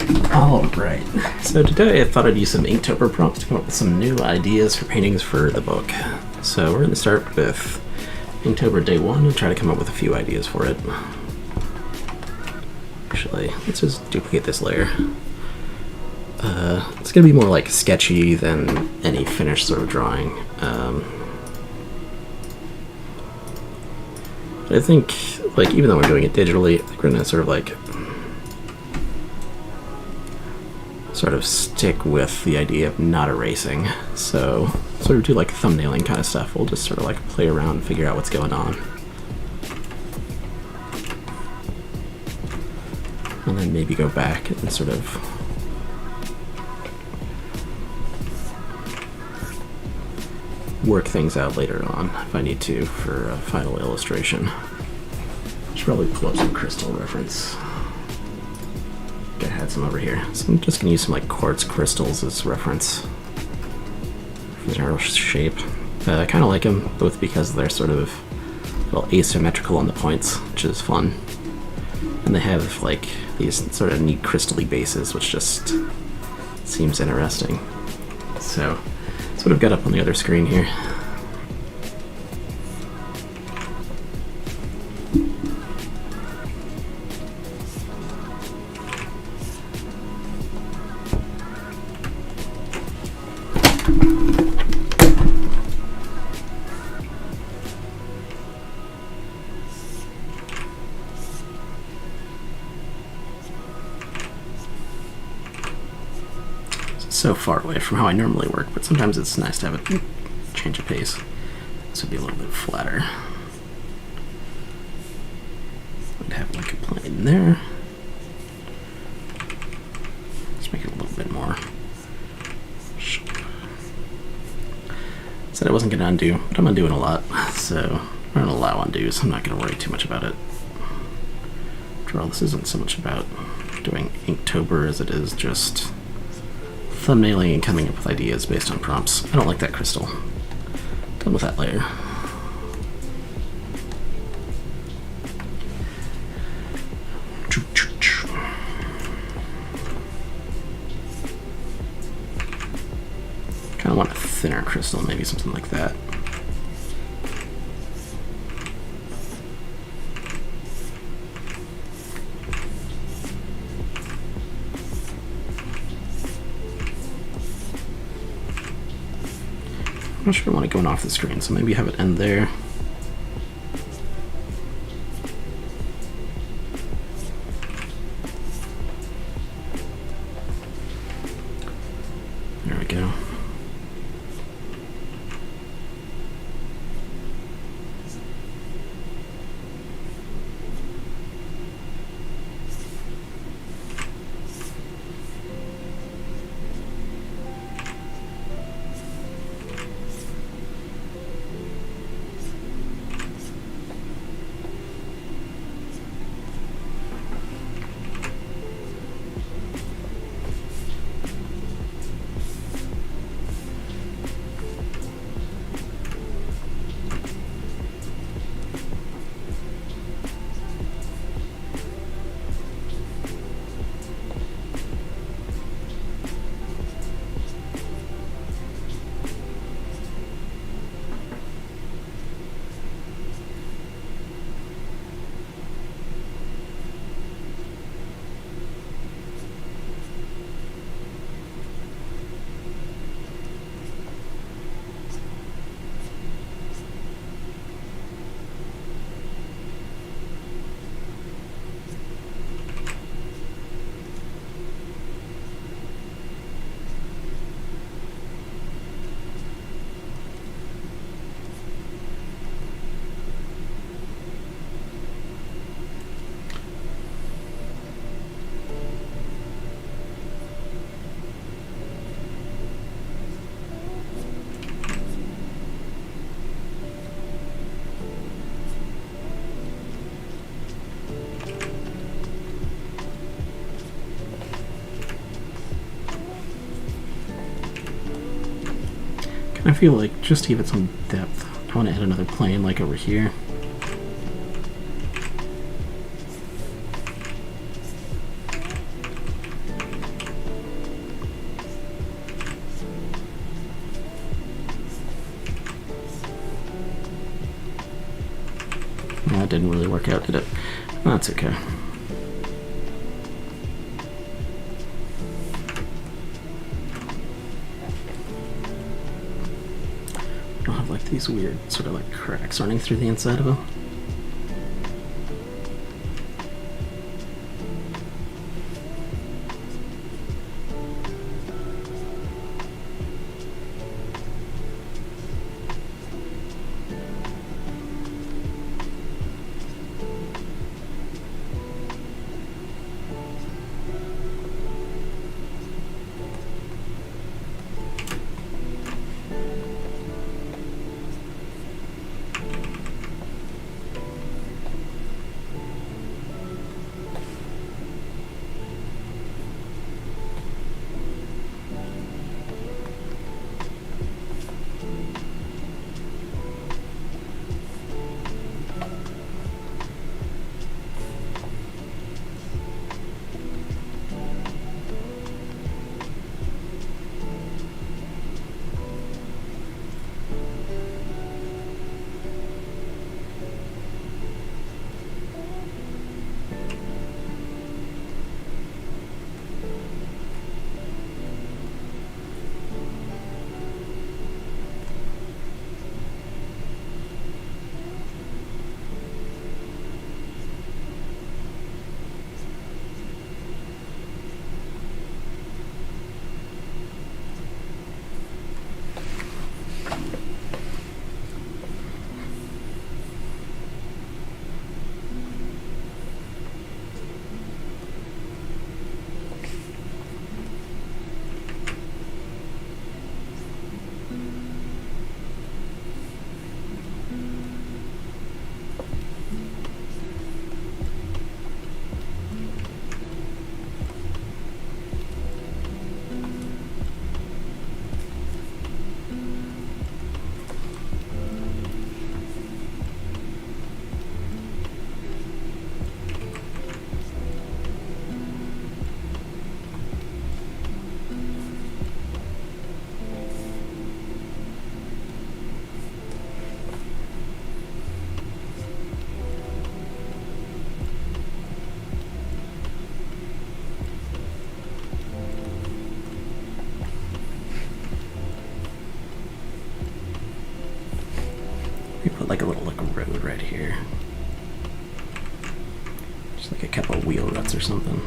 Alright, so today I thought I'd use some Inktober prompts to come up with some new ideas for paintings for the book. So we're going to start with Inktober Day 1 and try to come up with a few ideas for it. Actually, let's just duplicate this layer. It's going to be more like sketchy than any finished sort of drawing. I think, like, even though we're doing it digitally, we're going to sort of stick with the idea of not erasing. So sort of do like thumbnailing kind of stuff. We'll just sort of like play around and figure out what's going on. And then maybe go back and sort of work things out later on if I need to for a final illustration. Should probably pull up some crystal reference. I had some over here, so I'm just gonna use some like quartz crystals as reference for general shape. I kind of like them both because they're sort of a little asymmetrical on the points, which is fun, and they have like these sort of neat crystally bases, which just seems interesting. So that's what I've got up on the other screen here. So far away from how I normally work, but sometimes it's nice to have a change of pace. This would be a little bit flatter. I'd have like a plane there. Let's make it a little bit more sharp. Said I wasn't going to undo, but I'm undoing a lot, so I'm going to allow undos. I'm not going to worry too much about it. After all, this isn't so much about doing Inktober as it is just thumbnailing and coming up with ideas based on prompts. I don't like that crystal. Done with that layer. Kind of want a thinner crystal, maybe something like that. I'm not sure I want it going off the screen, so maybe have it end there. There we go. I feel like just to give it some depth, I want to add another plane like over here. that didn't really work out, did it? Oh, that's okay. I'll have like these weird sort of like cracks running through the inside of them. We put like a little like road right here. Just like a couple of wheel ruts or something.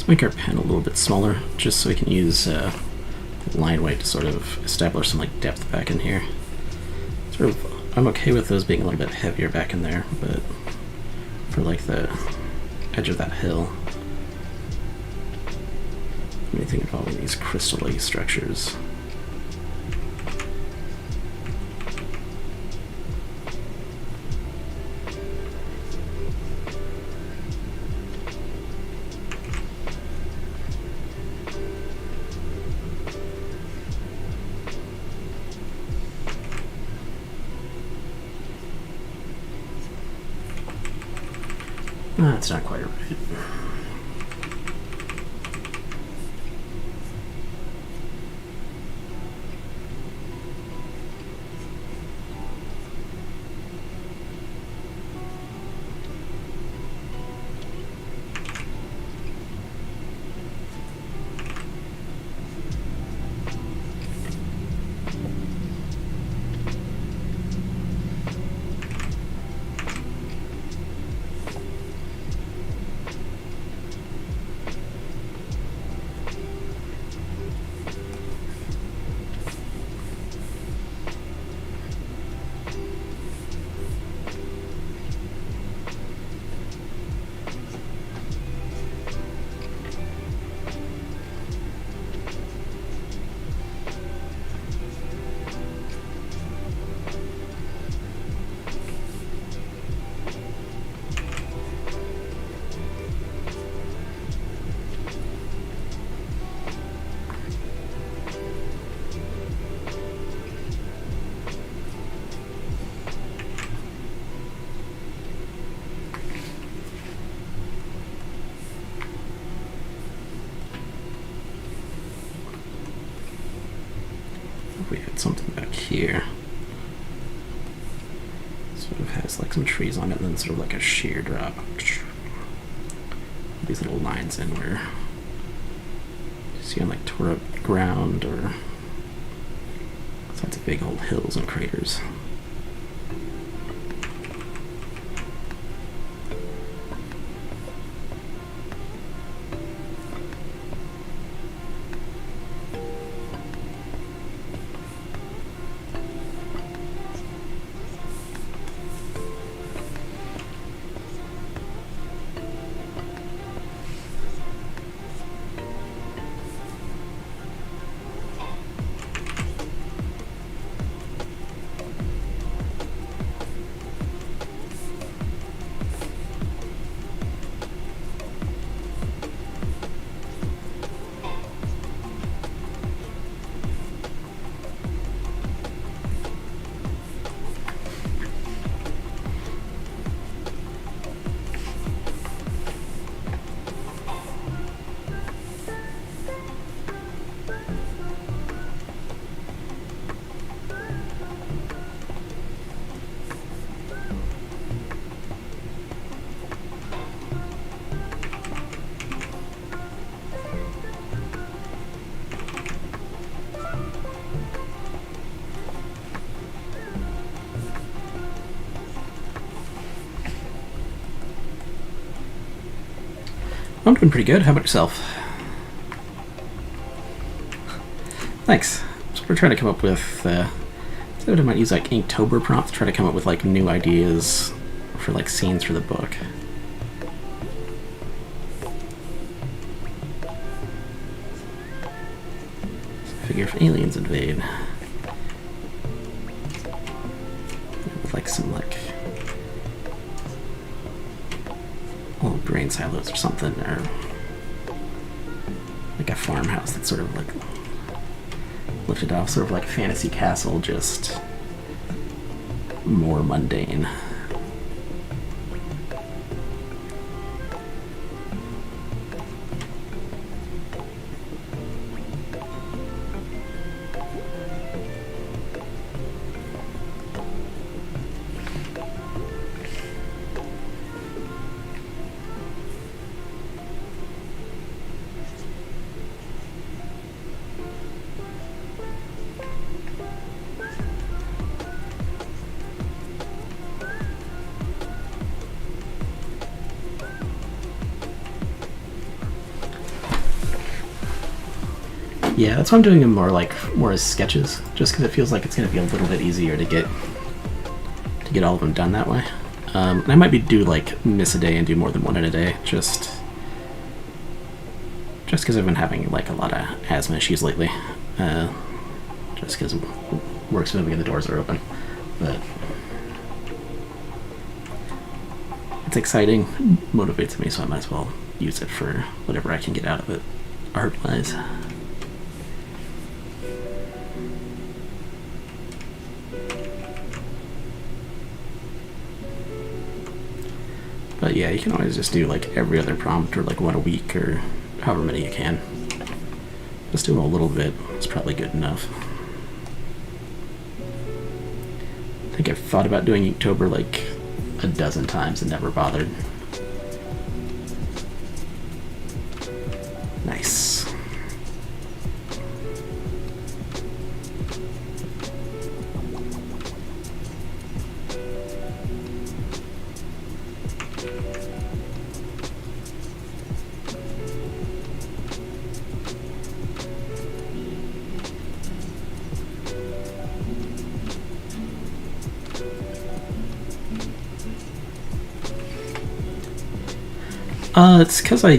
Make our pen a little bit smaller, just so we can use line weight to sort of establish some like depth back in here. Sort of, I'm okay with those being a little bit heavier back in there, but for like the edge of that hill, anything involving these crystal-y structures. That's not quite right. We had something back here. Sort of has like some trees on it and then sort of like a sheer drop. These little lines in where you see on like tore up ground or lots of big old hills and craters. I'm doing pretty good. How about yourself? Thanks. So we're trying to come up with, so I might use like Inktober prompt to try to come up with like new ideas for like scenes for the book. So I figure if aliens invade, with like some like old grain silos or something, or like a farmhouse that's sort of like lifted off, sort of like a fantasy castle, just more mundane. Yeah, that's why I'm doing them more as sketches, just because it feels like it's going to be a little bit easier to get all of them done that way. And I might do like miss a day and do more than one in a day, just just because I've been having like a lot of asthma issues lately. Just because work's moving and the doors are open. But it's exciting, motivates me, so I might as well use it for whatever I can get out of it, art-wise. But yeah, you can always just do like every other prompt or like one a week or however many you can. Just doing a little bit is probably good enough. I think I've thought about doing Inktober like a dozen times and never bothered. Nice. It's because I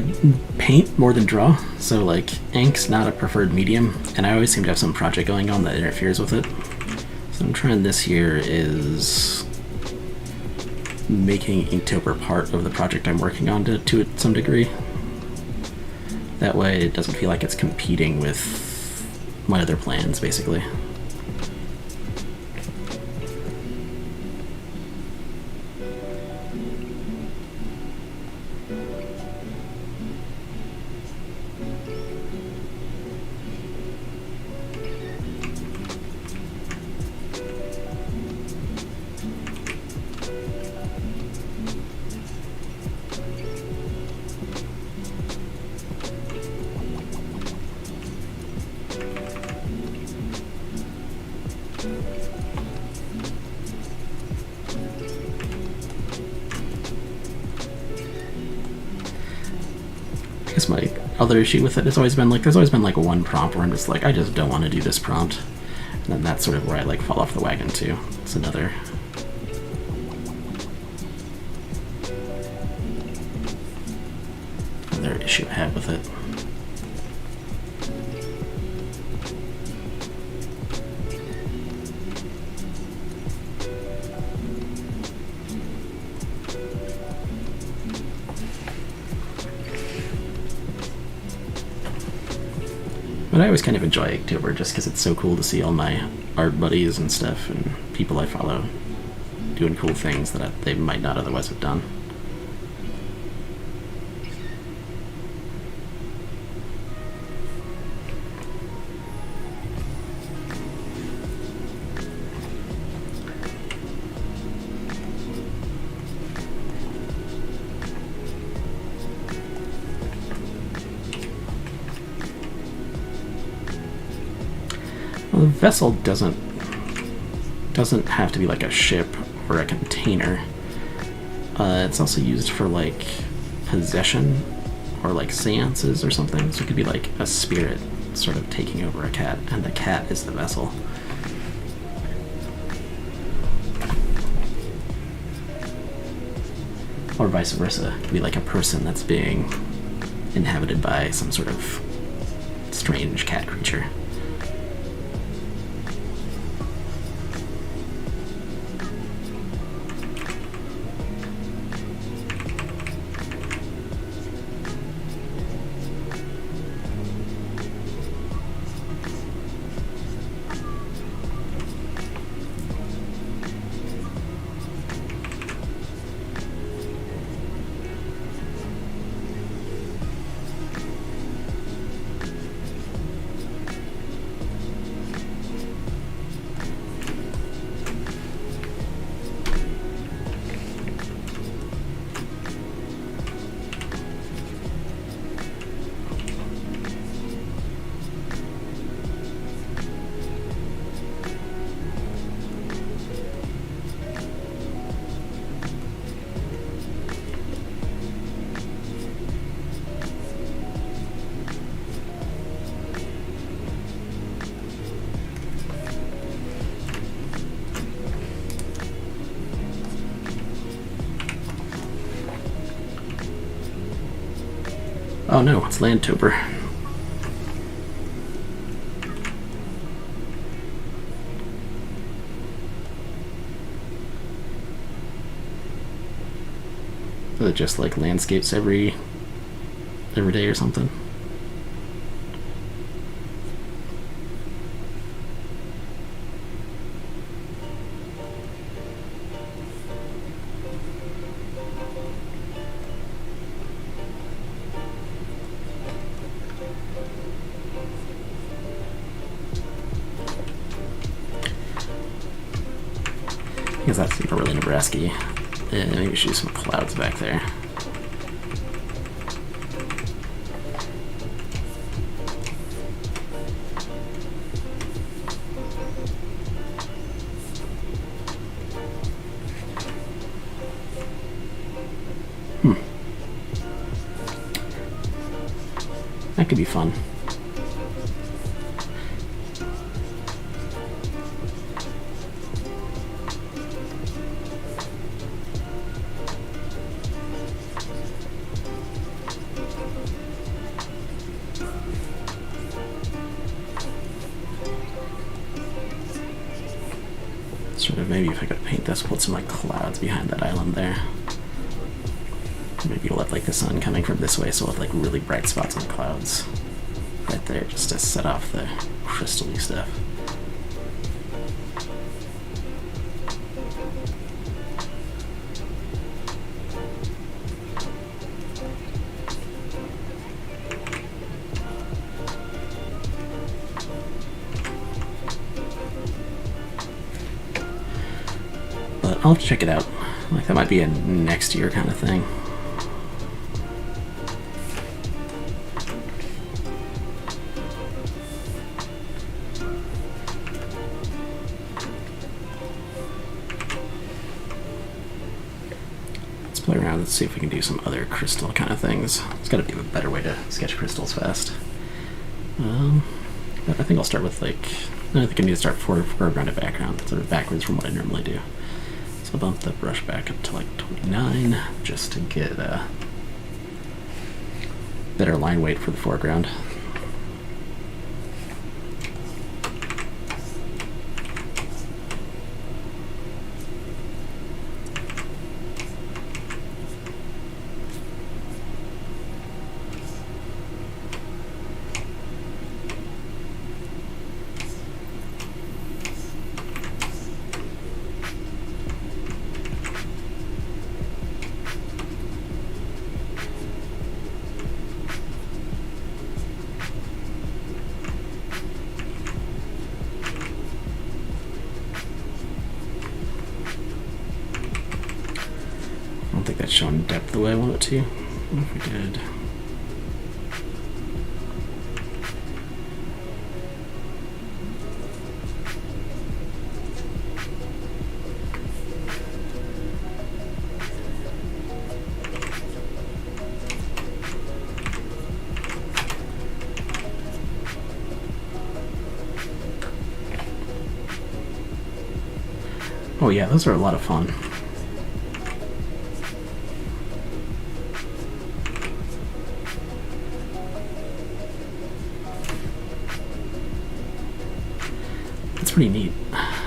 paint more than draw, so like ink's not a preferred medium, and I always seem to have some project going on that interferes with it. So I'm trying this year is making Inktober part of the project I'm working on to some degree. That way it doesn't feel like it's competing with my other plans, basically. I guess my other issue with it has always been like there's always been like one prompt where I'm just like I just don't want to do this prompt, and then that's sort of where I like fall off the wagon too. It's another issue I have with it. But I always kind of enjoy Inktober just because it's so cool to see all my art buddies and stuff and people I follow doing cool things that they might not otherwise have done. Well, the vessel doesn't have to be like a ship or a container. It's also used for like possession or like seances or something. So it could be like a spirit sort of taking over a cat, and the cat is the vessel. Or vice versa. It could be like a person that's being inhabited by some sort of strange cat creature. Oh no, it's Landtober. just like landscapes every day or something. Because that's really Nebraska-y. Maybe we should do some clouds back there. That could be fun. Sort of, maybe if I could paint this, put some like clouds behind that island there. Maybe you'll have like the sun coming from this way, so we'll have like really bright spots on the clouds right there, just to set off the crystal-y stuff. But I'll check it out. Like that might be a next year kind of thing. Play around and see if we can do some other crystal kind of things. It's got to be a better way to sketch crystals fast. But I think I'll start with like, I think I need to start foreground to background, sort of backwards from what I normally do. So I'll bump the brush back up to like 29 just to get a better line weight for the foreground. I don't think that's showing depth the way I want it to. What if we did? Oh yeah, those are a lot of fun. It's pretty neat. I've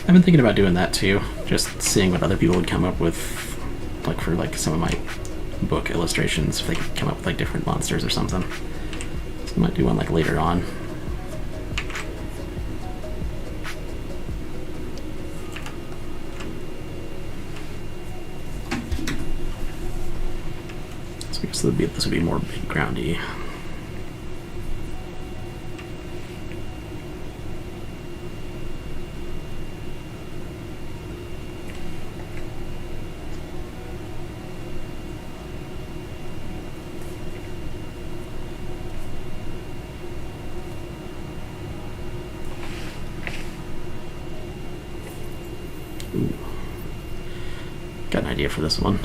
been thinking about doing that too, just seeing what other people would come up with, like for like some of my book illustrations, if they could come up with like different monsters or something. So I might do one like later on. So this would be more backgroundy. Ooh. Got an idea for this one.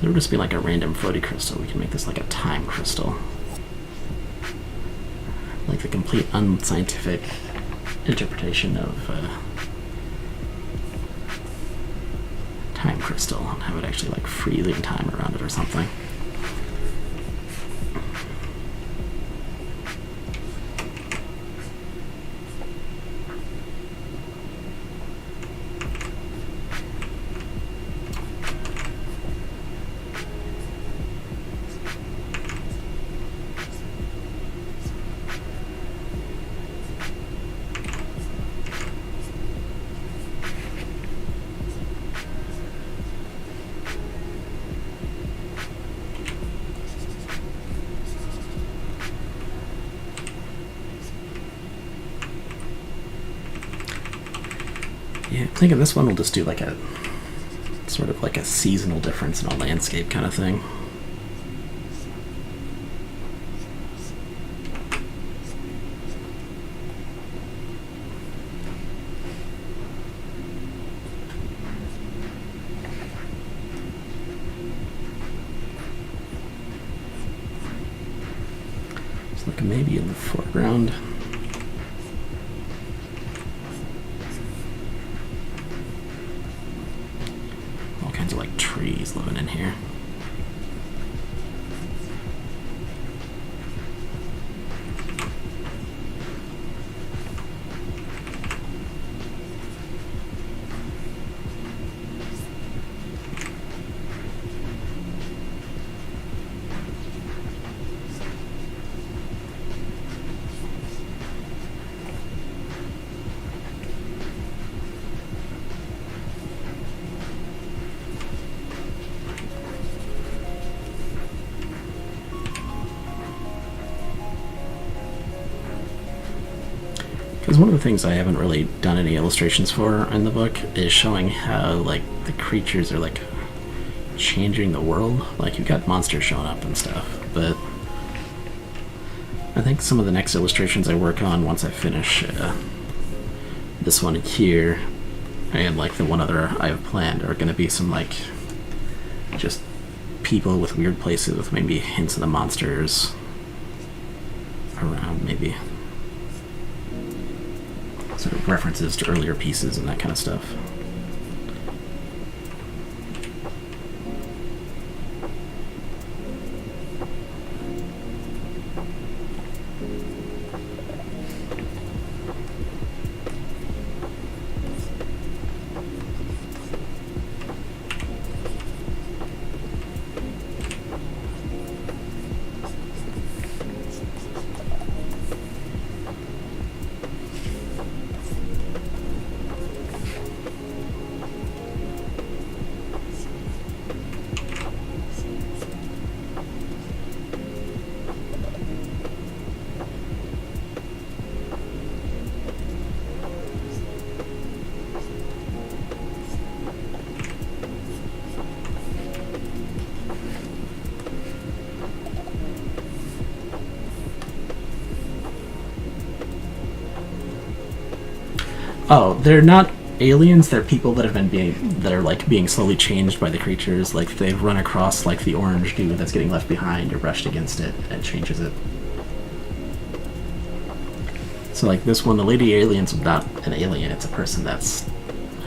It would just be like a random floaty crystal. We can make this like a time crystal. Like the complete unscientific interpretation of time crystal, and have it actually like freely time around it or something. Yeah, I'm thinking this one will just do like a sort of like a seasonal difference in a landscape kind of thing. It's like maybe in the foreground. All kinds of like trees living in here. Because one of the things I haven't really done any illustrations for in the book is showing how like the creatures are like changing the world. Like you've got monsters showing up and stuff, but I think some of the next illustrations I work on once I finish this one here and like the one other I have planned are going to be some like just people with weird places with maybe hints of the monsters around, maybe sort of references to earlier pieces and that kind of stuff. Oh, they're not aliens. They're people that have been that are like being slowly changed by the creatures. Like they've run across like the orange dude that's getting left behind or brushed against it and changes it. So like this one, the lady alien's not an alien. It's a person that's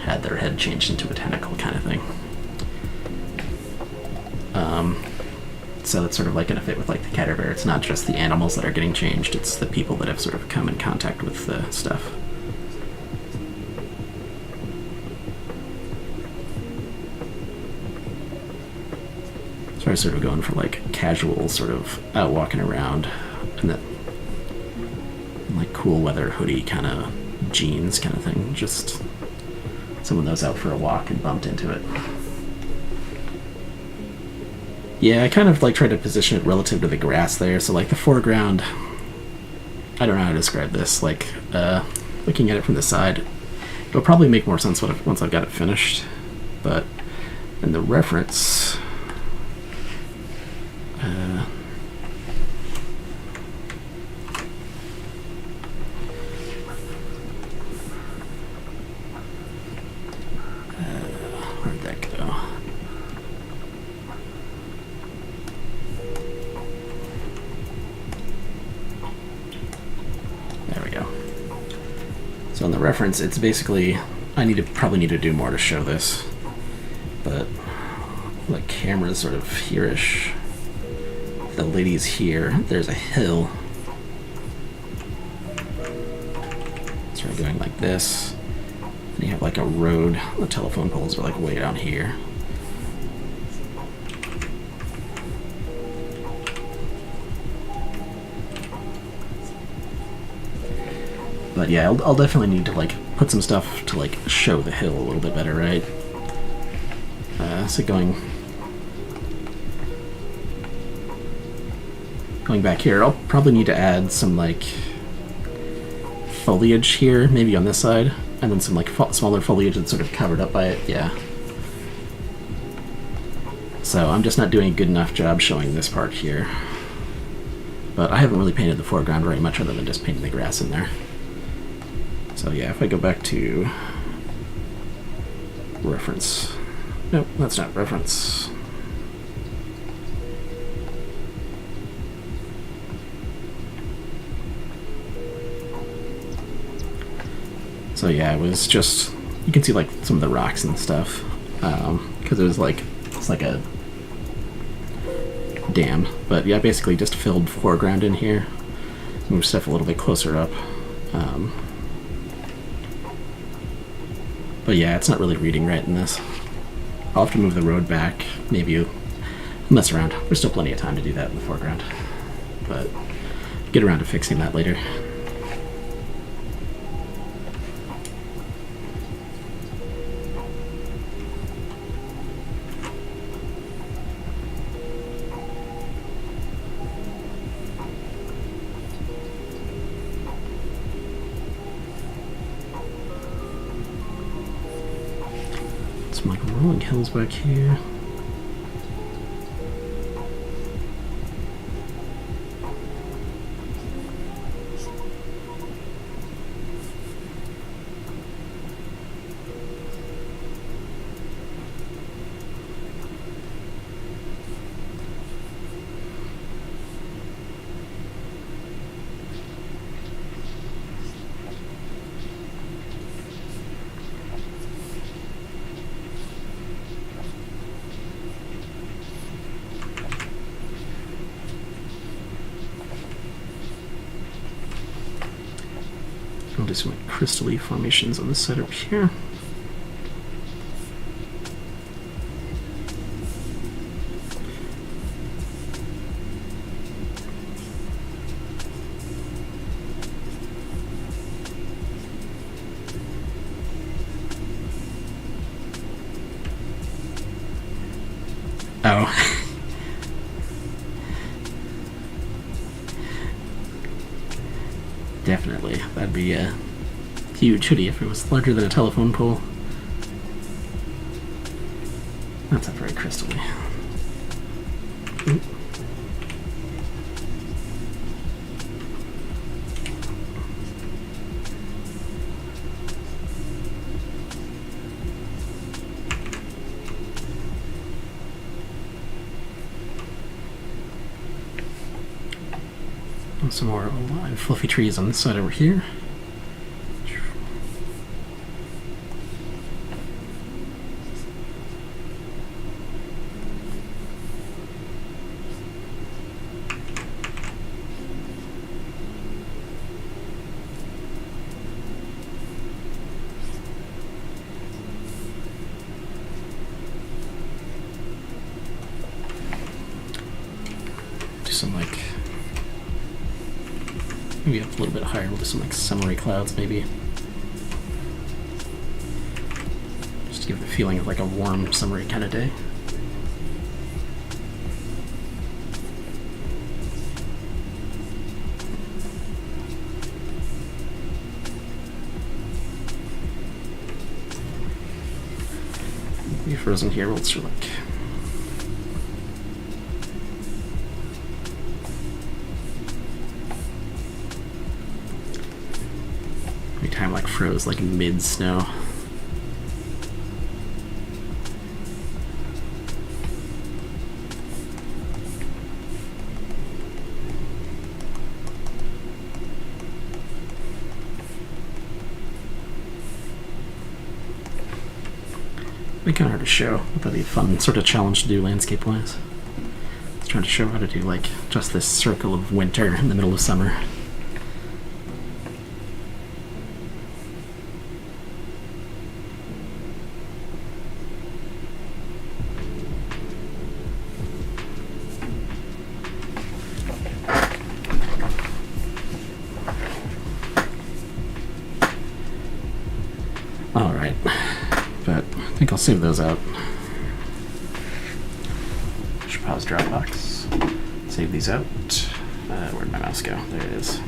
had their head changed into a tentacle kind of thing. So that's sort of like in a fit with like the Caterpillar. It's not just the animals that are getting changed. It's the people that have sort of come in contact with the stuff. So I was sort of going for like casual, sort of out walking around, and that like cool weather hoodie kind of jeans kind of thing. Just someone that was out for a walk and bumped into it. Yeah, I kind of like tried to position it relative to the grass there. So like the foreground, I don't know how to describe this. Like looking at it from the side, it'll probably make more sense once I've got it finished. But in the reference. Where'd that go? There we go. So in the reference, it's basically probably need to do more to show this, but the camera's sort of here-ish. The lady's here. There's a hill. Sort of going like this. And you have like a road. The telephone poles are like way down here. But yeah, I'll definitely need to like put some stuff to like show the hill a little bit better, right? So going back here, I'll probably need to add some like foliage here, maybe on this side, and then some like smaller foliage that's sort of covered up by it. Yeah. So I'm just not doing a good enough job showing this part here. But I haven't really painted the foreground very much other than just painting the grass in there. So yeah, if I go back to reference. Nope, that's not reference. So yeah, it was just, you can see like some of the rocks and stuff, because it was like, it's like a dam. But yeah, basically just filled foreground in here. Move stuff a little bit closer up. But yeah, it's not really reading right in this. I'll have to move the road back, maybe mess around. There's still plenty of time to do that in the foreground. But get around to fixing that later. Some like rolling hills back here. I'll do some like crystal-y formations on this side up here. Oh. Definitely. That'd be a huge hoodie if it was larger than a telephone pole. That's not very crystal-y. Oop. And some more alive fluffy trees on this side over here. Do some like, maybe up a little bit higher, we'll do some like summery clouds maybe. Just to give the feeling of like a warm summery kind of day. Be frozen here, we'll just like time like froze like mid snow. Be kind of hard to show. That'd be a fun sort of challenge to do landscape wise. Just trying to show how to do like just this circle of winter in the middle of summer. Alright, but I think I'll save those out. Should pause Dropbox. Save these out. Where'd my mouse go? There it is.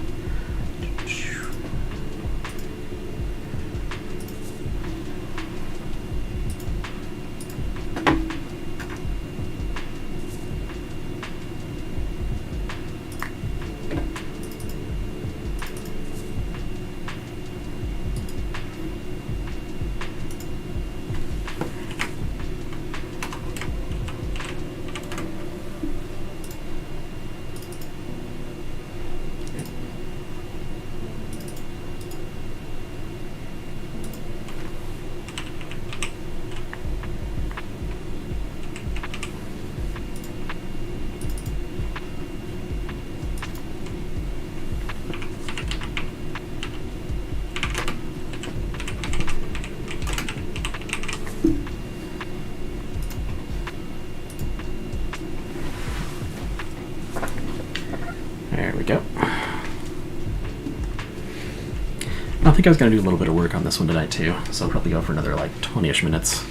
I think I was going to do a little bit of work on this one tonight too, so I'll probably go for another like 20-ish minutes.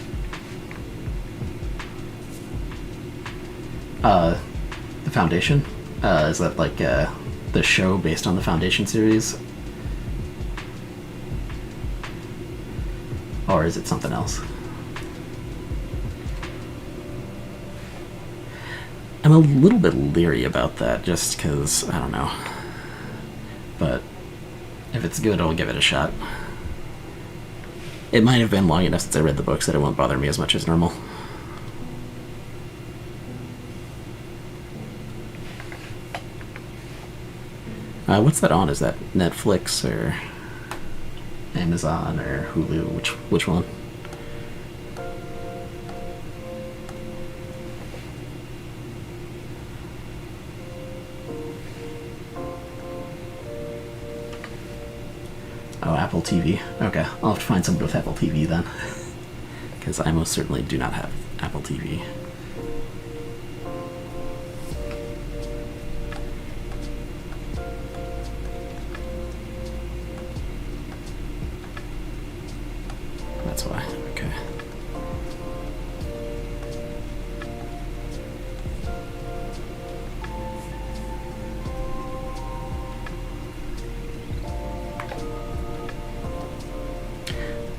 The Foundation? Is that like the show based on the Foundation series? Or is it something else? I'm a little bit leery about that just because, I don't know. But if it's good, I'll give it a shot. It might have been long enough since I read the books that it won't bother me as much as normal. What's that on? Is that Netflix or Amazon or Hulu? Which one? Oh, Apple TV. Okay, I'll have to find somebody with Apple TV then. Because I most certainly do not have Apple TV. That's why. Okay.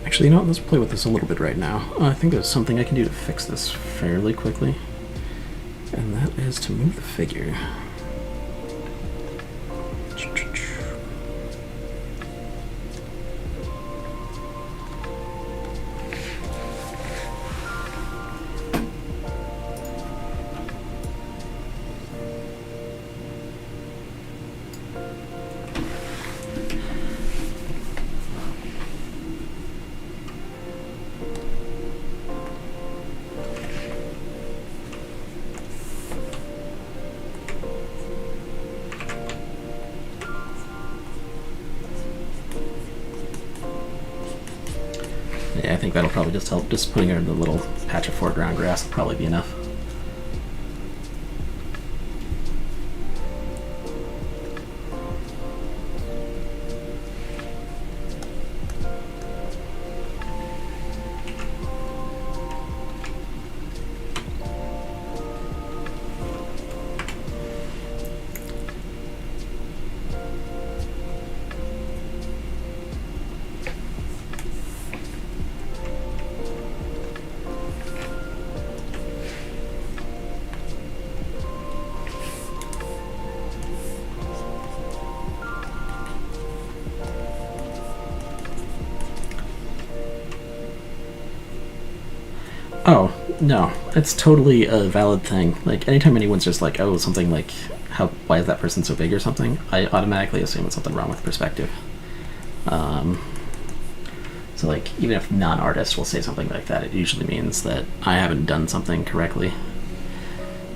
Actually, you know what? Let's play with this a little bit right now. I think there's something I can do to fix this fairly quickly. And that is to move the figure. Yeah, I think that'll probably just help. Just putting her in the little patch of foreground grass will probably be enough. Oh, no. It's totally a valid thing. Like, anytime anyone's just like, oh, something like, why is that person so big or something, I automatically assume it's something wrong with perspective. So, like, even if non-artists will say something like that, it usually means that I haven't done something correctly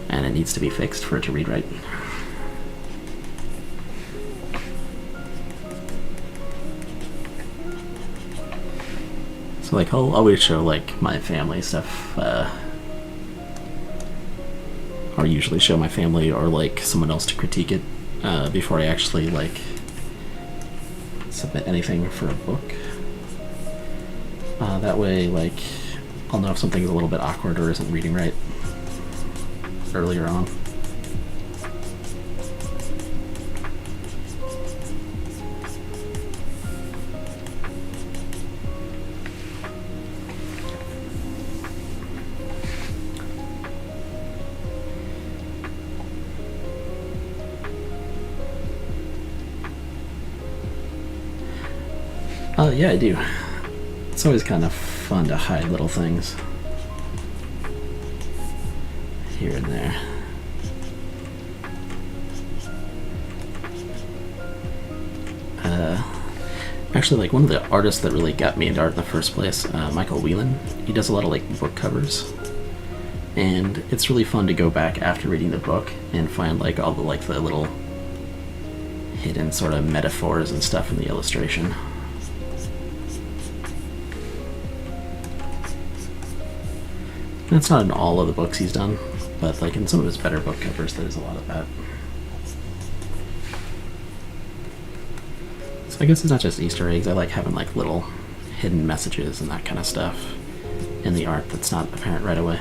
and it needs to be fixed for it to read right. So, like, I'll always show, like, my family stuff, or usually show my family or, like, someone else to critique it, before I actually, like, submit anything for a book. That way, like, I'll know if something's a little bit awkward or isn't reading right earlier on. Yeah, I do. It's always kind of fun to hide little things here and there. Actually, like, one of the artists that really got me into art in the first place, Michael Whelan, he does a lot of, like, book covers. And it's really fun to go back after reading the book and find, like, all the, like, the little hidden sort of metaphors and stuff in the illustration. And it's not in all of the books he's done, but, like, in some of his better book covers, there's a lot of that. So I guess it's not just Easter eggs. I like having like little hidden messages and that kind of stuff in the art that's not apparent right away.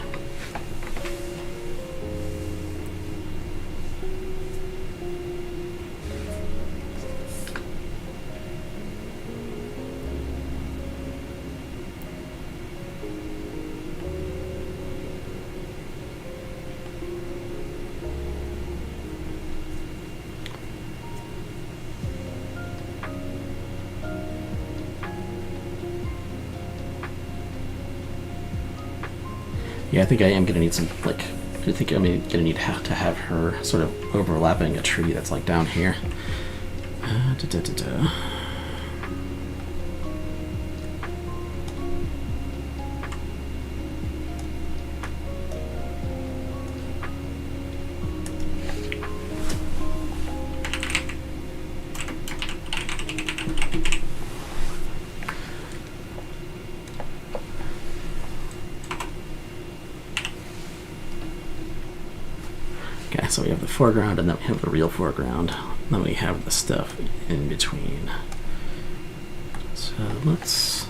Yeah, I think I am gonna need some, like, I think I'm gonna need to have her sort of overlapping a tree that's like down here. Okay, so we have the foreground and then we have the real foreground. And then we have the stuff in between. So let's...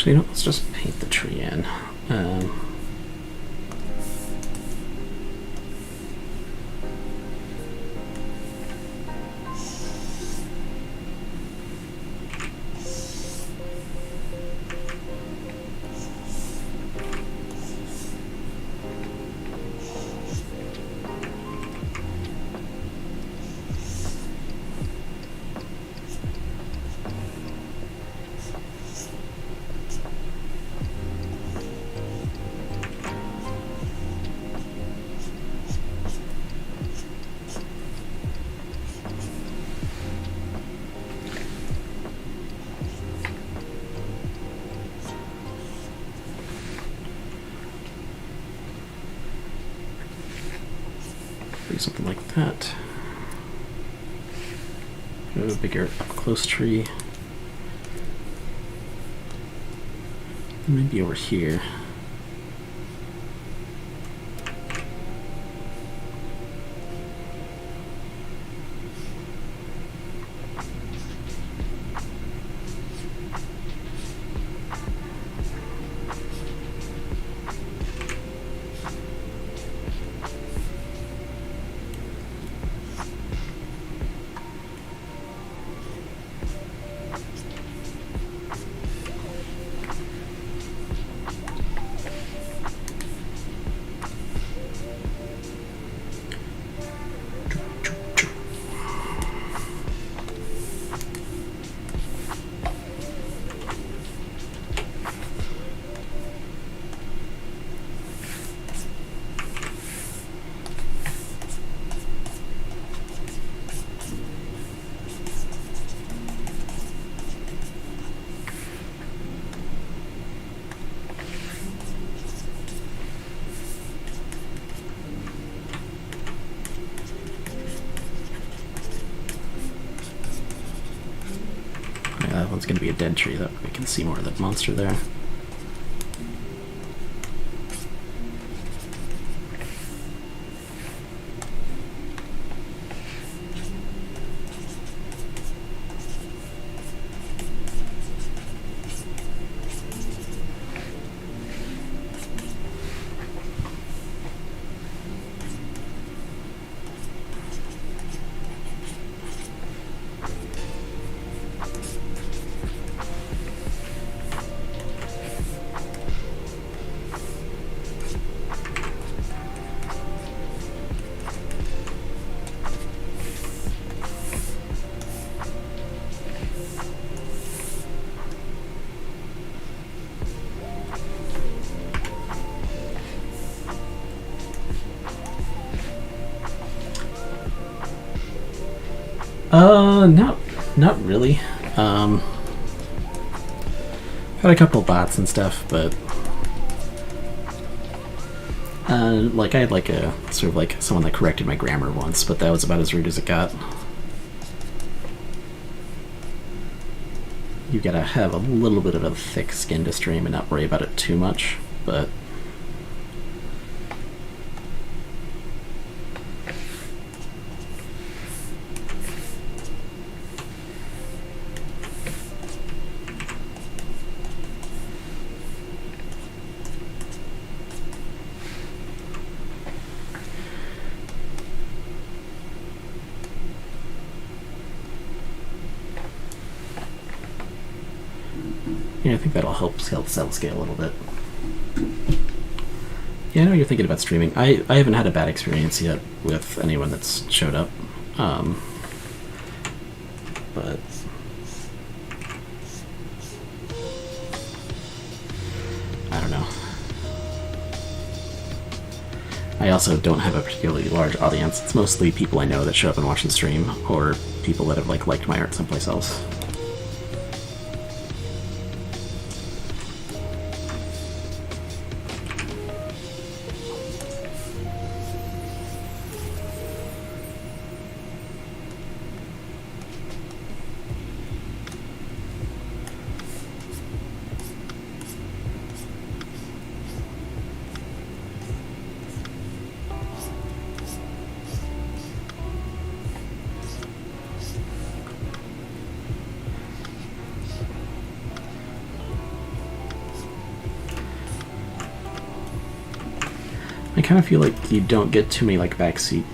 Actually, no, let's just paint the tree in. Do something like that. A bigger close tree. Maybe over here. That one's going to be a dead tree, that we can see more of that monster there. Not really. Had a couple bots and stuff, but like I had like a sort of like someone that corrected my grammar once, but that was about as rude as it got. You gotta have a little bit of a thick skin to stream and not worry about it too much, but yeah, I think that'll help scale a little bit. Yeah, I know you're thinking about streaming. I haven't had a bad experience yet with anyone that's showed up. But I don't know. I also don't have a particularly large audience. It's mostly people I know that show up and watch the stream, or people that have like liked my art someplace else. I kind of feel like you don't get too many like backseat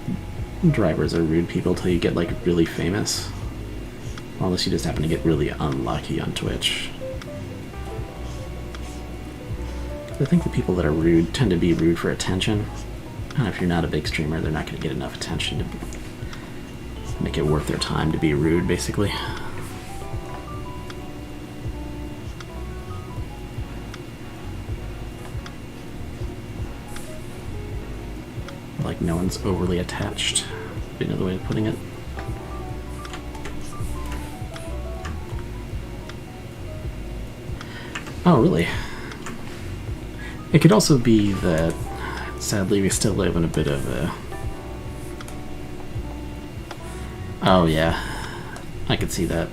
drivers or rude people till you get like really famous, unless you just happen to get really unlucky on Twitch. I think the people that are rude tend to be rude for attention, and if you're not a big streamer, they're not going to get enough attention to make it worth their time to be rude, basically. Like no one's overly attached, would be another way of putting it. Oh, really? It could also be that, sadly, we still live in a bit of a... Oh, yeah. I could see that.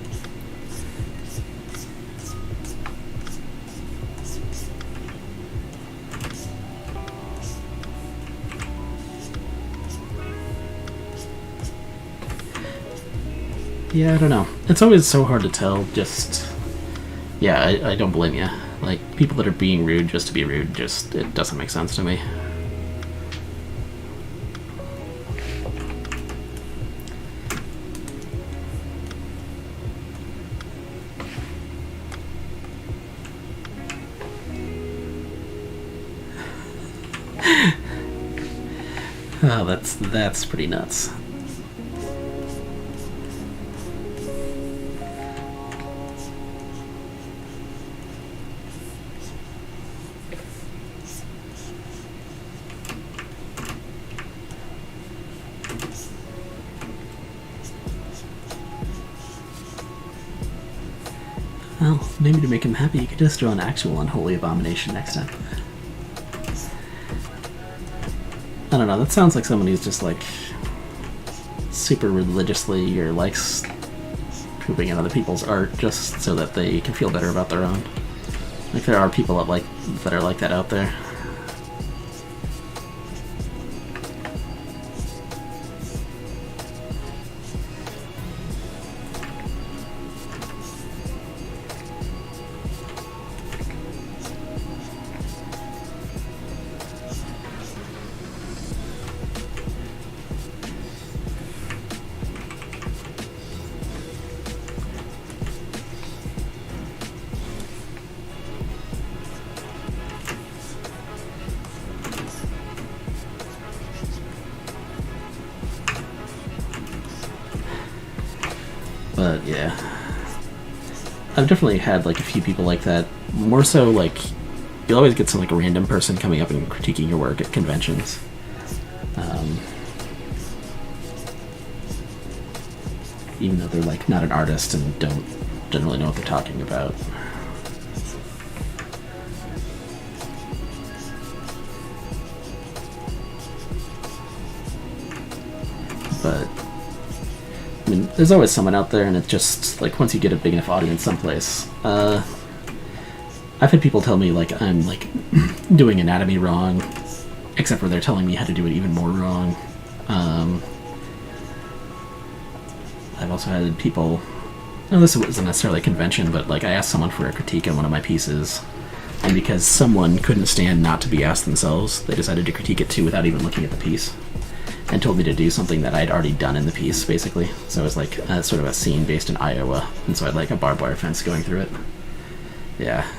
Yeah, I don't know. It's always so hard to tell, just... Yeah, I don't blame you. Like, people that are being rude just to be rude, just, it doesn't make sense to me. Oh, that's pretty nuts. Well, maybe to make him happy, you could just do an actual unholy abomination next time. I don't know, that sounds like someone who's just like super religiously or likes pooping in other people's art just so that they can feel better about their own. Like there are people that are like that out there. But yeah, I've definitely had like a few people like that. More so like you'll always get some like random person coming up and critiquing your work at conventions. even though they're like not an artist and don't generally know what they're talking about. But I mean, there's always someone out there, and it's just like once you get a big enough audience someplace. I've had people tell me like I'm like doing anatomy wrong, except for they're telling me how to do it even more wrong. I've also had people. No, this wasn't necessarily a convention, but like I asked someone for a critique on one of my pieces, and because someone couldn't stand not to be asked themselves, they decided to critique it too without even looking at the piece, and told me to do something that I'd already done in the piece, basically. So it was like sort of a scene based in Iowa, and so I had like a barbed wire fence going through it. Yeah.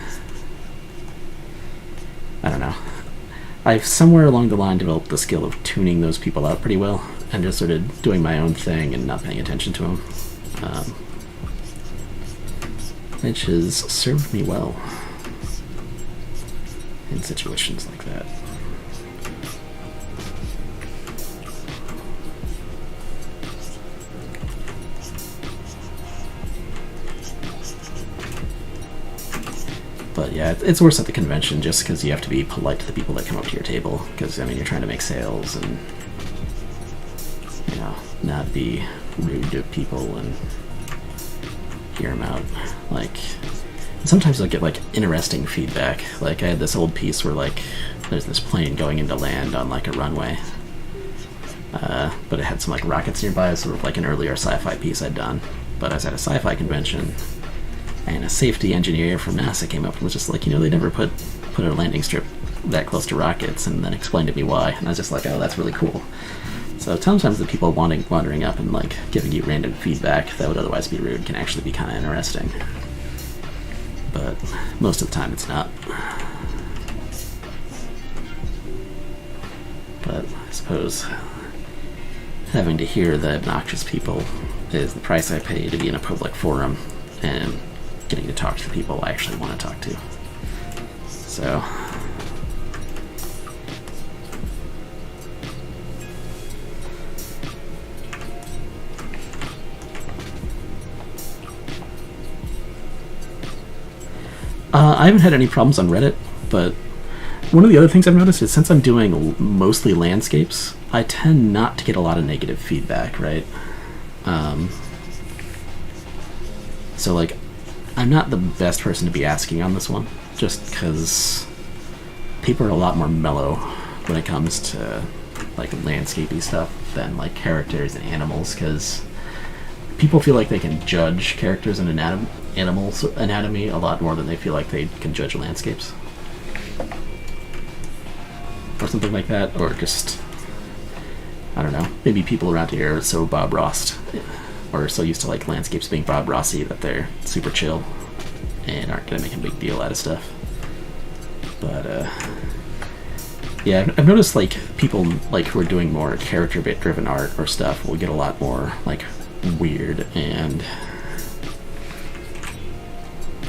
I don't know. I've somewhere along the line developed the skill of tuning those people out pretty well, and just sort of doing my own thing and not paying attention to them. Which has served me well in situations like that. But yeah, it's worse at the convention just because you have to be polite to the people that come up to your table. Because, I mean, you're trying to make sales and, you know, not be rude to people and hear them out. Like, sometimes I'll get, like, interesting feedback. Like, I had this old piece where, like, there's this plane going into land on, like, a runway. But it had some, like, rockets nearby, sort of like an earlier sci-fi piece I'd done. But I was at a sci-fi convention, and a safety engineer from NASA came up and was just like, you know, they never put a landing strip that close to rockets, and then explained to me why. And I was just like, oh, that's really cool. So sometimes the people wandering up and like giving you random feedback that would otherwise be rude can actually be kind of interesting. But most of the time it's not. But I suppose having to hear the obnoxious people is the price I pay to be in a public forum and getting to talk to the people I actually want to talk to. So I haven't had any problems on Reddit, but one of the other things I've noticed is since I'm doing mostly landscapes, I tend not to get a lot of negative feedback, right? So like, I'm not the best person to be asking on this one, just because people are a lot more mellow when it comes to like landscapey stuff than like characters and animals, because people feel like they can judge characters and animals' anatomy a lot more than they feel like they can judge landscapes. Or something like that, or just, I don't know, maybe people around here are so Bob Ross, or so used to like landscapes being Bob Rossy that they're super chill and aren't gonna make a big deal out of stuff. But yeah, I've noticed like people like who are doing more character bit driven art or stuff will get a lot more like weird and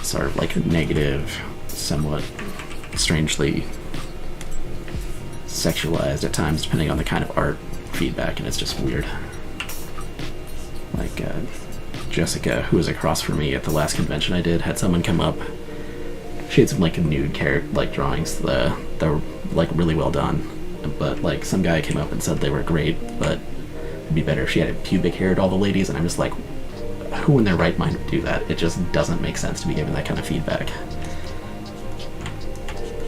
sort of like negative, somewhat strangely sexualized at times, depending on the kind of art feedback, and it's just weird. Like Jessica, who was across from me at the last convention I did, had someone come up. She had some like nude like drawings that were like really well done, but like some guy came up and said they were great, but it'd be better if she had pubic hair to all the ladies, and I'm just like, who in their right mind would do that? It just doesn't make sense to be given that kind of feedback.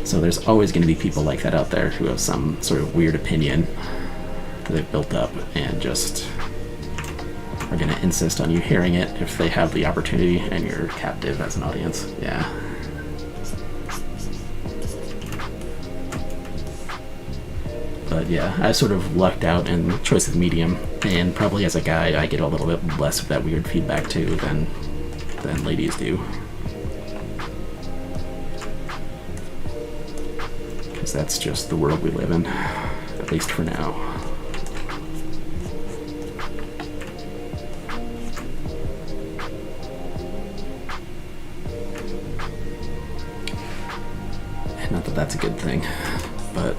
So there's always going to be people like that out there who have some sort of weird opinion that they've built up and just are going to insist on you hearing it if they have the opportunity and you're captive as an audience. Yeah. But yeah, I sort of lucked out in choice of medium, and probably as a guy I get a little bit less of that weird feedback too than ladies do. Because that's just the world we live in, at least for now. And not that that's a good thing, but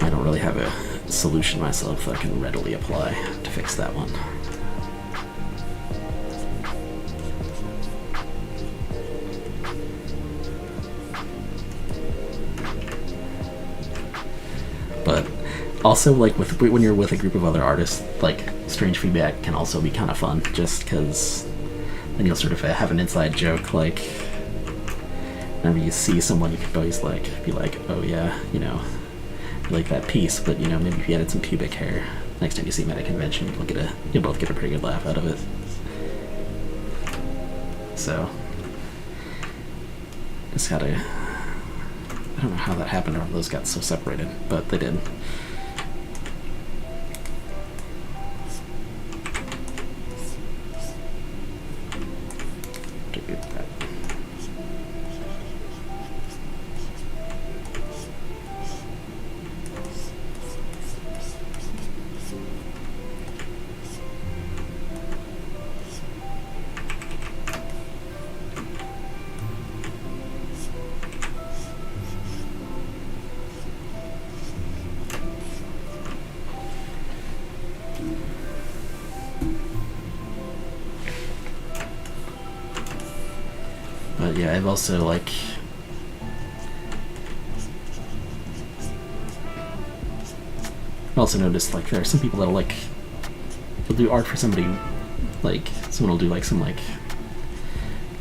I don't really have solution myself that I can readily apply to fix that one. But also, like, when you're with a group of other artists, like, strange feedback can also be kind of fun, just because then you'll sort of have an inside joke, like, whenever you see someone, you can always, like, be like, oh yeah, you know, I like that piece, but, you know, maybe if you added some pubic hair, next time you see him at a convention, you'll both get a pretty good laugh out of it. So, just gotta, I don't know how that happened, or those got so separated, but they did. But yeah, I've also, like, noticed, like, there are some people that'll, like, they'll do art for somebody, like, someone will do, like, some, like,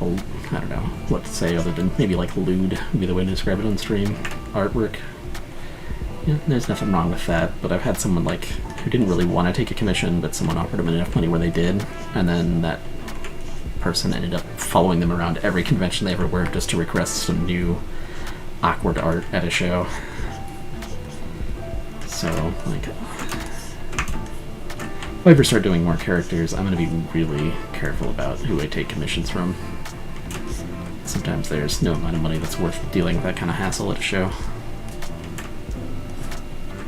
I don't know what to say other than maybe, like, lewd would be the way to describe it on stream artwork. Yeah, there's nothing wrong with that, but I've had someone, like, who didn't really want to take a commission, but someone offered them enough money where they did, and then that person ended up following them around every convention they ever were just to request some new awkward art at a show. So, like, if I ever start doing more characters, I'm going to be really careful about who I take commissions from. Sometimes there's no amount of money that's worth dealing with that kind of hassle at a show.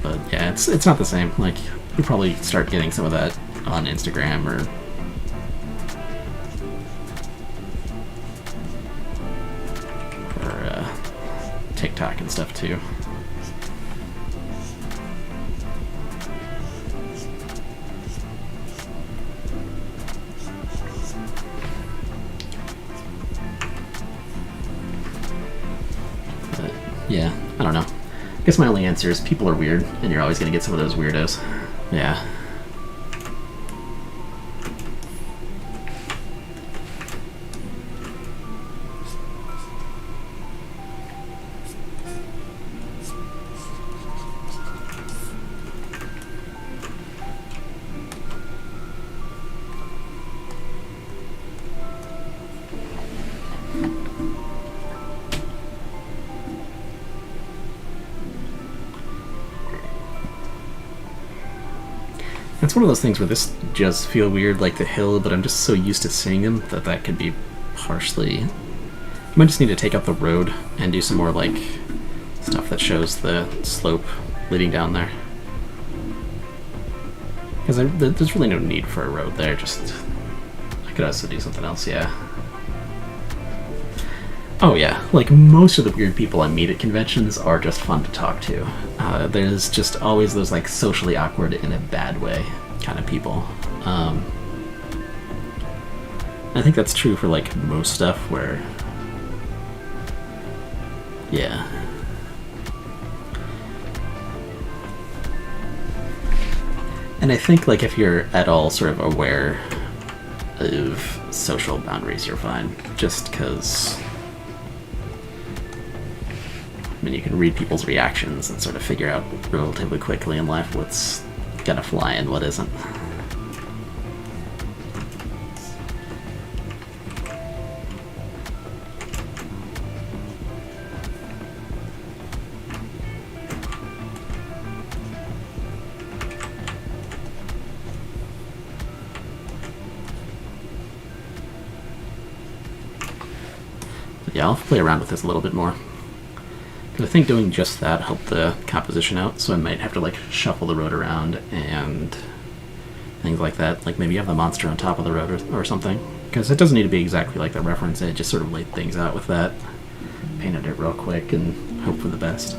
But yeah, it's not the same. Like, you'll probably start getting some of that on Instagram or TikTok and stuff too. But yeah, I don't know. I guess my only answer is people are weird, and you're always gonna get some of those weirdos. Yeah. It's one of those things where this does feel weird, like the hill, but I'm just so used to seeing them that could be partially... I might just need to take out the road and do some more, like, stuff that shows the slope leading down there. Because there's really no need for a road there, just... I could also do something else, yeah. Oh yeah, like, most of the weird people I meet at conventions are just fun to talk to. There's just always those, like, socially awkward in a bad way kind of people. I think that's true for, like, most stuff where... Yeah. And I think, like, if you're at all sort of aware of social boundaries, you're fine. Just because... I mean, you can read people's reactions and sort of figure out relatively quickly in life what's gonna fly and what isn't. But yeah, I'll play around with this a little bit more. I think doing just that helped the composition out, so I might have to, like, shuffle the road around and things like that. Like, maybe have the monster on top of the road or something. Because it doesn't need to be exactly like the reference, it just sort of laid things out with that. Painted it real quick and hope for the best.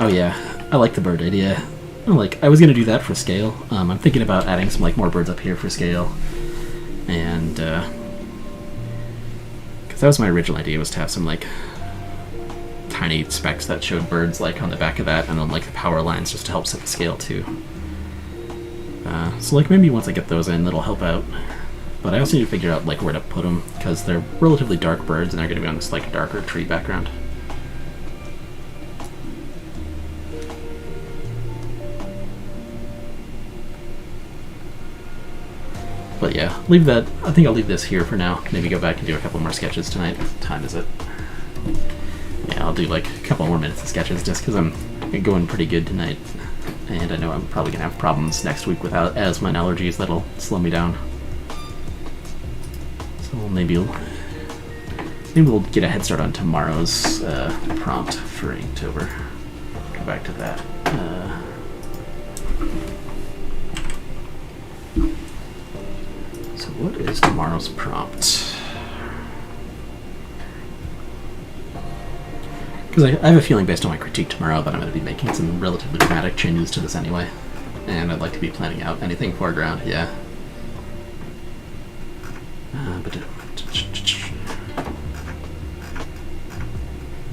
Oh yeah, I like the bird idea. I was gonna do that for scale. I'm thinking about adding some like more birds up here for scale, and because that was my original idea, was to have some like tiny specks that showed birds like on the back of that, and on like the power lines just to help set the scale too. So like maybe once I get those in, that'll help out. But I also need to figure out like where to put them, because they're relatively dark birds and they're going to be on this like darker tree background. But yeah, leave that. I think I'll leave this here for now. Maybe go back and do a couple more sketches tonight. What time is it? Yeah, I'll do like a couple more minutes of sketches just because I'm going pretty good tonight. And I know I'm probably going to have problems next week without asthma and allergies that'll slow me down. So maybe we'll get a head start on tomorrow's prompt for Inktober. Go back to that. So what is tomorrow's prompt? Because I have a feeling based on my critique tomorrow that I'm going to be making some relatively dramatic changes to this anyway. And I'd like to be planning out anything foreground, yeah.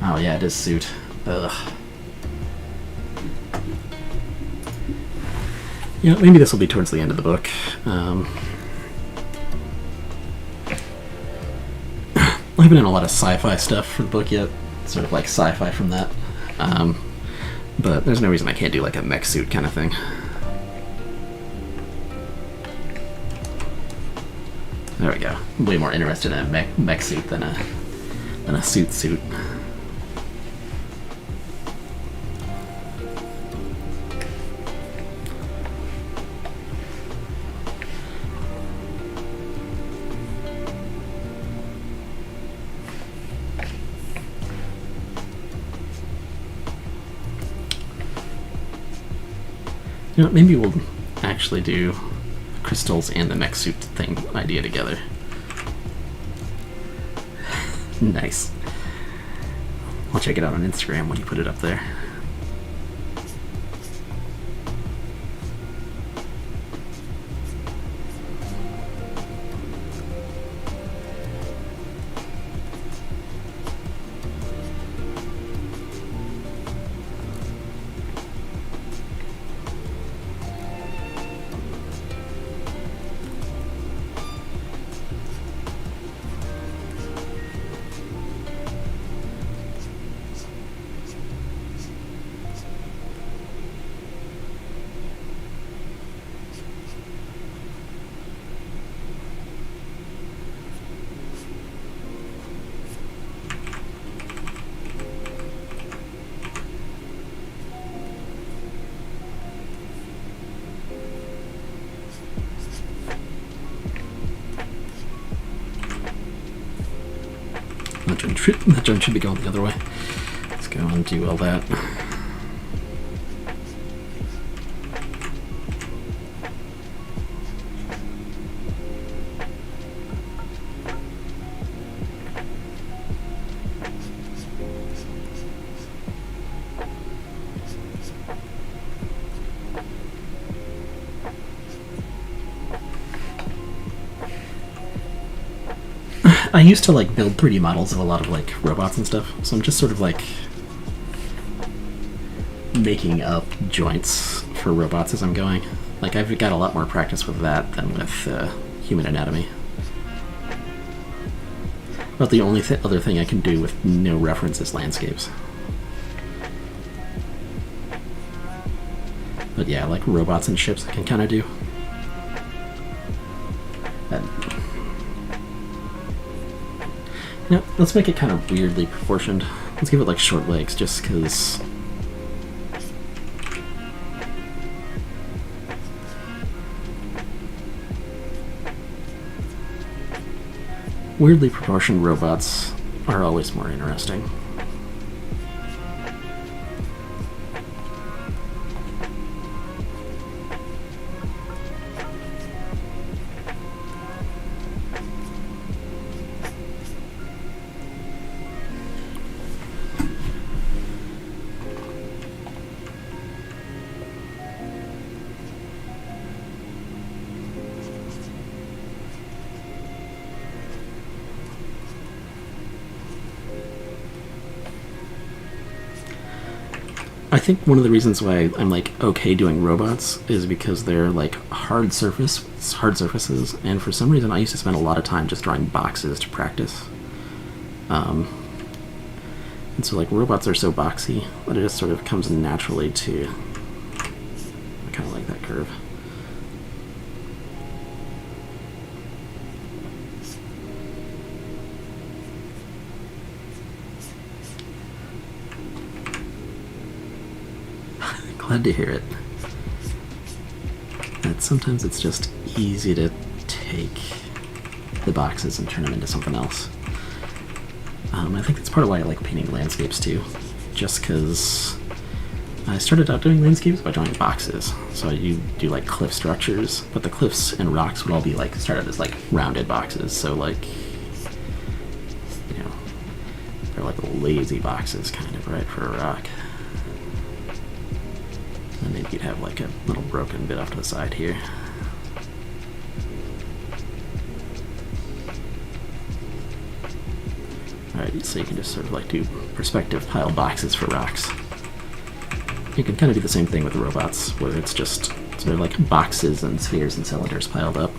Oh yeah, it is suit. Ugh. You know, maybe this will be towards the end of the book. I haven't done a lot of sci-fi stuff for the book yet. Sort of like sci-fi from that. But there's no reason I can't do like a mech suit kind of thing. There we go. I'm way more interested in a mech suit than a suit. You know, maybe we'll actually do crystals and the mech suit thing idea together. Nice. I'll check it out on Instagram when you put it up there. That joint should be going the other way. Let's go and do all that. I used to like build 3D models of a lot of like robots and stuff, so I'm just sort of like making up joints for robots as I'm going. Like I've got a lot more practice with that than with human anatomy. But the only other thing I can do with no reference is landscapes. But yeah, like robots and ships I can kind of do. No, let's make it kind of weirdly proportioned. Let's give it like short legs, just because. Weirdly proportioned robots are always more interesting. I think one of the reasons why I'm like okay doing robots is because they're like hard surfaces, and for some reason I used to spend a lot of time just drawing boxes to practice. And so like robots are so boxy that it just sort of comes naturally to. I kind of like that curve. Glad to hear it. That sometimes it's just easy to take the boxes and turn them into something else. I think that's part of why I like painting landscapes too, just because I started out doing landscapes by drawing boxes. So you do like cliff structures, but the cliffs and rocks would all be like started as like rounded boxes. So like, you know, they're like lazy boxes kind of, right, for a rock. And maybe you'd have like a little broken bit off to the side here. Alright, so you can just sort of like do perspective pile boxes for rocks. You can kind of do the same thing with the robots, where it's just sort of like boxes and spheres and cylinders piled up.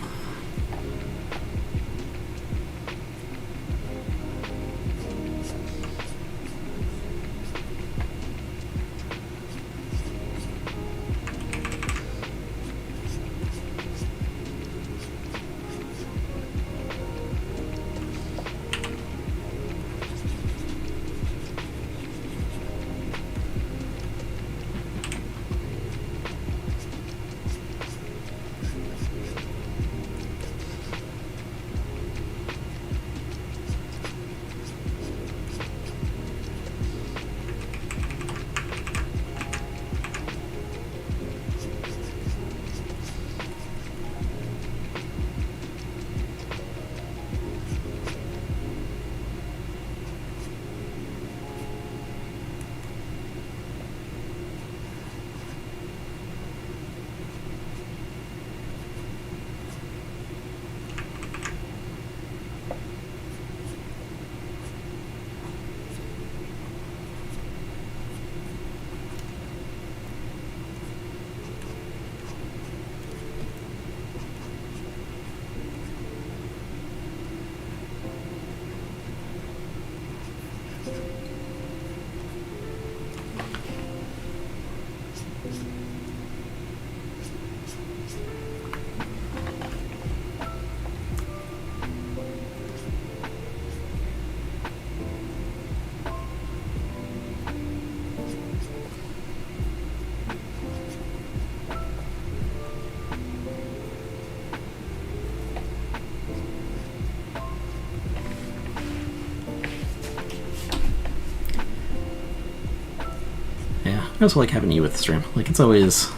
I also like having you with the stream. Like, it's always...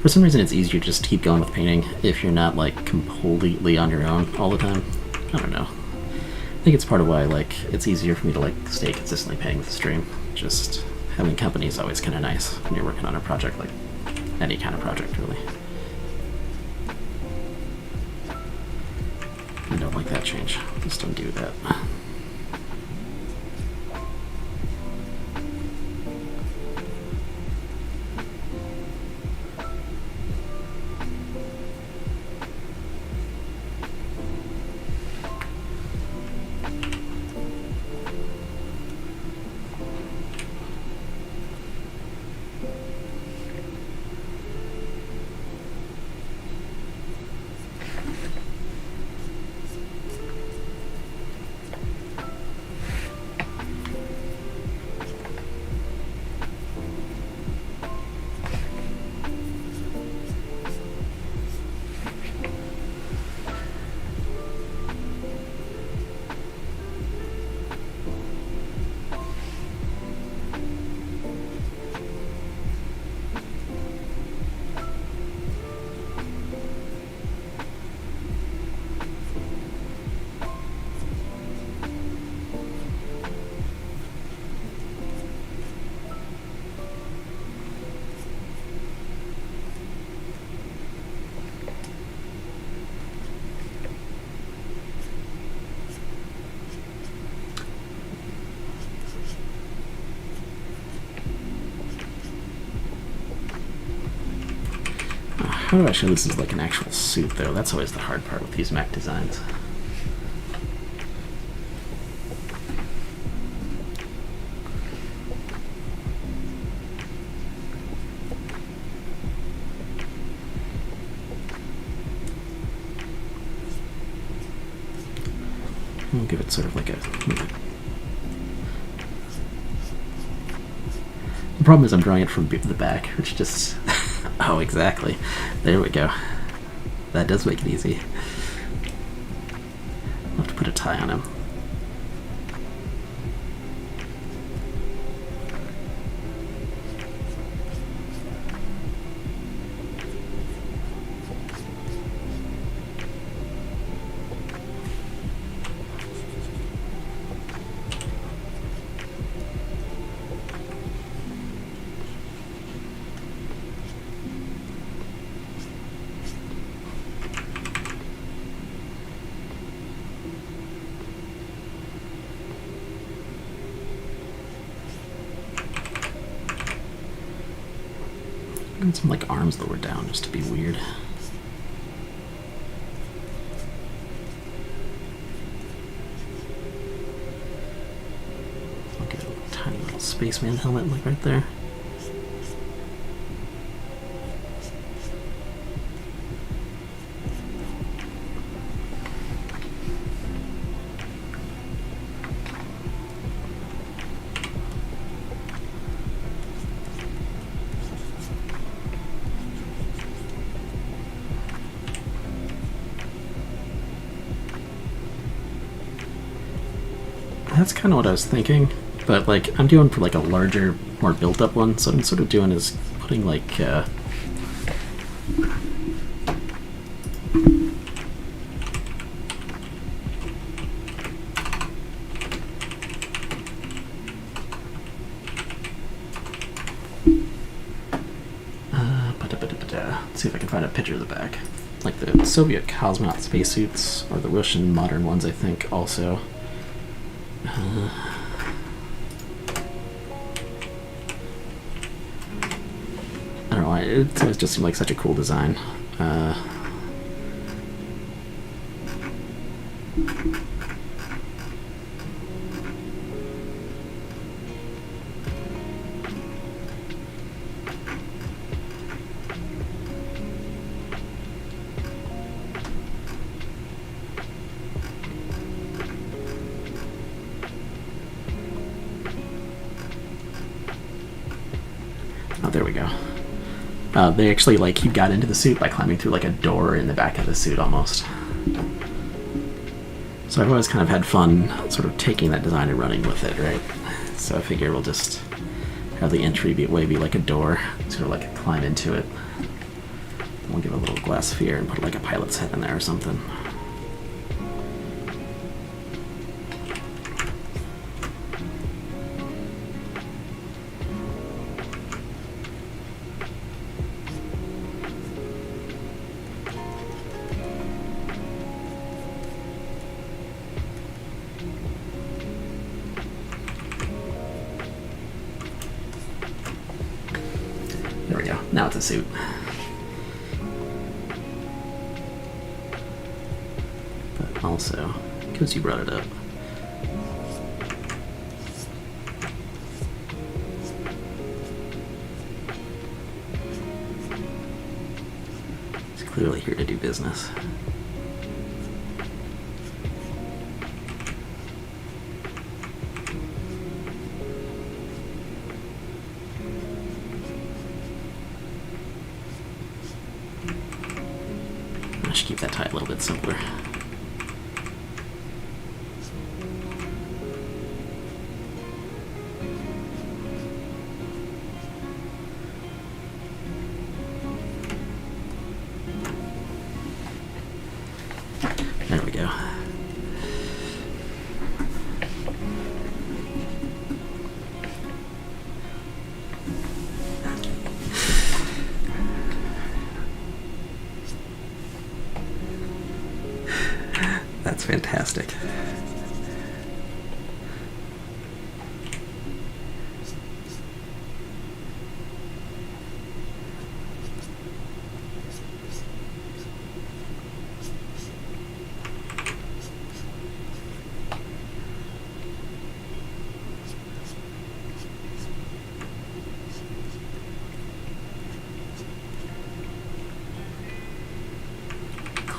For some reason, it's easier to just keep going with painting if you're not, like, completely on your own all the time. I don't know. I think it's part of why, like, it's easier for me to, like, stay consistently painting with the stream. Just having company is always kind of nice when you're working on a project, like any kind of project, really. I don't like that change. Just undo that. How do I show this as like an actual suit, though? That's always the hard part with these mech designs. We'll give it sort of like a... The problem is I'm drawing it from the back, which just... Oh, exactly. There we go. That does make it easy. I'll have to put a tie on him. And some like arms lower down just to be weird. I'll get a tiny little spaceman helmet like right there. That's kind of what I was thinking, but like I'm doing for like a larger, more built-up one. So what I'm sort of doing is putting like let's see if I can find a picture of the back. Like the Soviet cosmonaut spacesuits, or the Russian modern ones, I think, also. I don't know why, it always just seemed like such a cool design. Oh, there we go. They actually, like, he got into the suit by climbing through, like, a door in the back of the suit, almost. So I've always kind of had fun sort of taking that design and running with it, right? So I figure we'll just have the entryway be like a door, sort of like climb into it. And we'll give a little glass sphere and put, like, a pilot's head in there or something. There we go. Now it's a suit. But also, because you brought it up, he's clearly here to do business. I should keep that tie a little bit simpler. There we go. That's fantastic.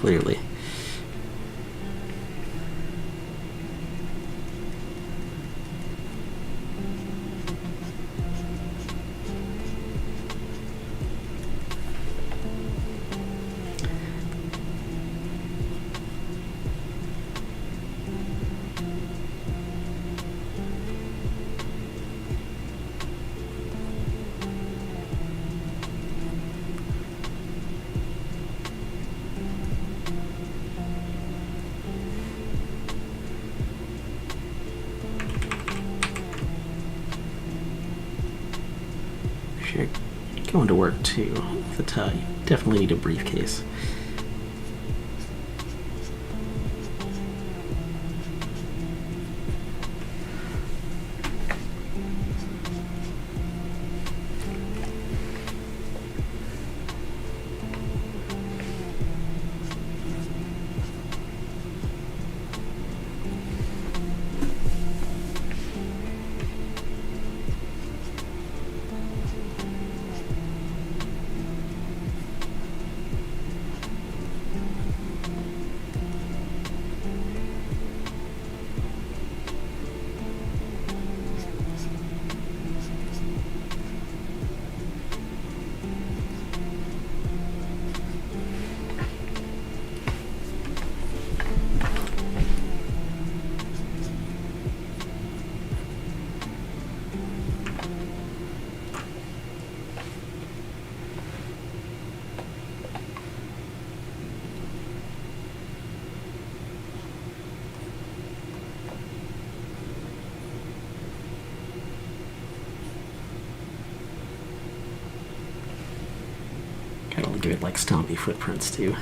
clearly. Sure, going to work too. But you definitely need a briefcase. Kind of give it like stompy footprints too.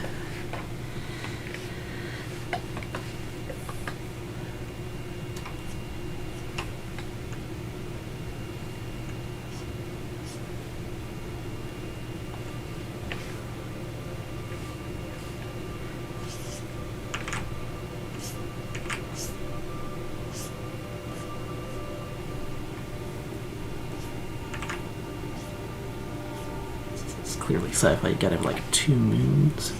Clearly sci-fi, you gotta have like 2 moons.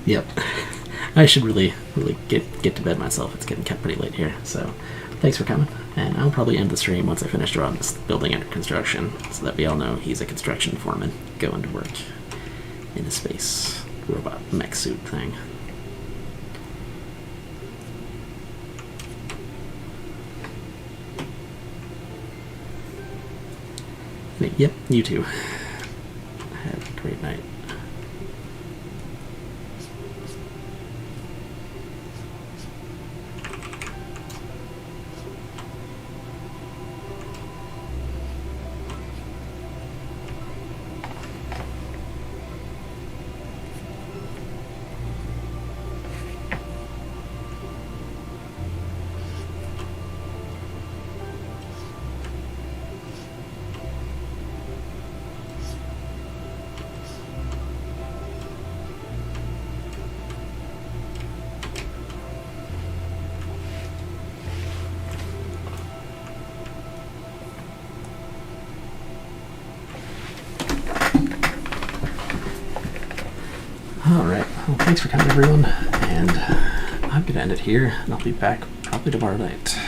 Yep. I should really get to bed myself. It's getting kept pretty late here. So thanks for coming. And I'll probably end the stream once I finish drawing this building under construction, so that we all know he's a construction foreman going to work in a space robot mech suit thing. Yep, you too. Have a great night. Alright, well, thanks for coming everyone, and I'm going to end it here, and I'll be back probably tomorrow night.